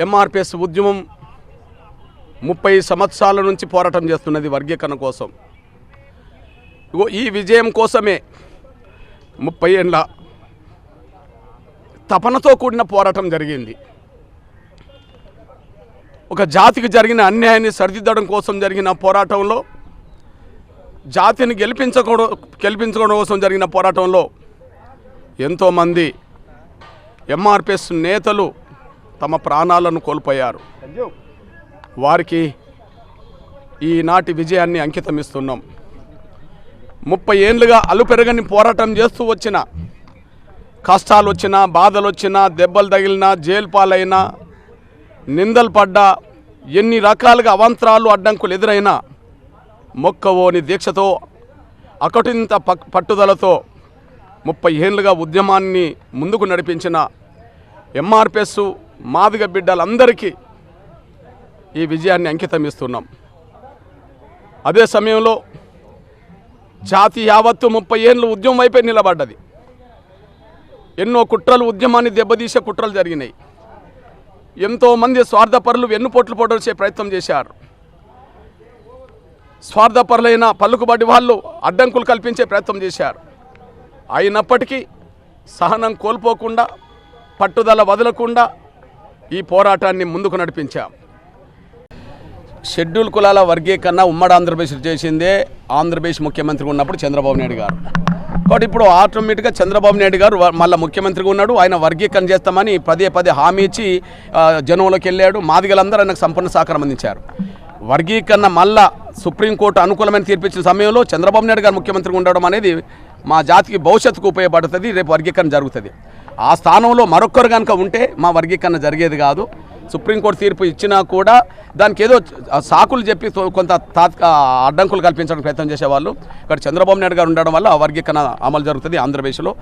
ఎంఆర్పిఎస్ ఉద్యమం 30 సంవత్సరాల నుంచి పోరాటం చేస్తున్నది వర్గీకరణ కోసం. ఈ విజయం కోసమే 30 ఏళ్ళ తపనతో కూడిన పోరాటం జరిగింది. ఒక జాతికి జరిగిన అన్యాయాన్ని సరిదిద్దడం కోసం జరిగిన పోరాటంలో, జాతిని గెలిపించుకోవడం కోసం జరిగిన పోరాటంలో ఎంతోమంది ఎంఆర్పిఎస్ నేతలు తమ ప్రాణాలను కోల్పోయారు. వారికి ఈనాటి విజయాన్ని అంకితం ఇస్తున్నాం. 30 ఏళ్ళుగా అలుపెరగని పోరాటం చేస్తూ వచ్చిన, కష్టాలు వచ్చినా, బాధలు వచ్చినా, దెబ్బలు తగిలినా, జైలు పాలైనా, నిందలు పడ్డా, ఎన్ని రకాలుగా అవాంతరాలు అడ్డంకులు ఎదురైనా మొక్కవోని దీక్షతో, అకటింత పట్టుదలతో 30 ఏళ్ళుగా ఉద్యమాన్ని ముందుకు నడిపించిన ఎంఆర్పిఎస్ మాదిగ బిడ్డలందరికీ ఈ విజయాన్ని అంకితం ఇస్తున్నాం. అదే సమయంలో జాతి యావత్తు 30 ఏళ్ళు ఉద్యమం వైపే నిలబడ్డది. ఎన్నో కుట్రలు, ఉద్యమాన్ని దెబ్బతీసే కుట్రలు జరిగినాయి. ఎంతోమంది స్వార్థపరులు వెన్నుపోట్లు పొడిచే ప్రయత్నం చేశారు. స్వార్థపరులైన పలుకుబడి వాళ్ళు అడ్డంకులు కల్పించే ప్రయత్నం చేశారు. అయినప్పటికీ సహనం కోల్పోకుండా, పట్టుదల వదలకుండా ఈ పోరాటాన్ని ముందుకు నడిపించాం. షెడ్యూల్ కులాల వర్గీకరణ ఉమ్మడి ఆంధ్రప్రదేశ్ చేసిందే ఆంధ్రప్రదేశ్ ముఖ్యమంత్రిగా ఉన్నప్పుడు చంద్రబాబు నాయుడు గారు. కాబట్టి ఇప్పుడు ఆటోమేటిక్గా చంద్రబాబు నాయుడు గారు మళ్ళీ ముఖ్యమంత్రిగా ఉన్నాడు. ఆయన వర్గీకరణ చేస్తామని పదే హామీ ఇచ్చి జనంలోకి వెళ్ళాడు. మాదిగలందరూ ఆయనకు సంపూర్ణ సహకారం అందించారు. వర్గీకరణ మళ్ళా సుప్రీంకోర్టు అనుకూలమైన తీర్పిచ్చిన సమయంలో చంద్రబాబు నాయుడు గారు ముఖ్యమంత్రిగా ఉండడం అనేది మా జాతికి భవిష్యత్తుకు ఉపయోగపడుతుంది. రేపు వర్గీకరణ జరుగుతుంది. ఆ స్థానంలో మరొకరు కనుక ఉంటే మా వర్గీకరణ జరిగేది కాదు. సుప్రీంకోర్టు తీర్పు ఇచ్చినా కూడా దానికి ఏదో సాకులు చెప్పి కొంత అడ్డంకులు కల్పించడానికి ప్రయత్నం చేసేవాళ్ళు. ఇక్కడ చంద్రబాబు నాయుడు గారు ఉండడం వల్ల ఆ వర్గీకరణ అమలు జరుగుతుంది ఆంధ్రప్రదేశ్లో.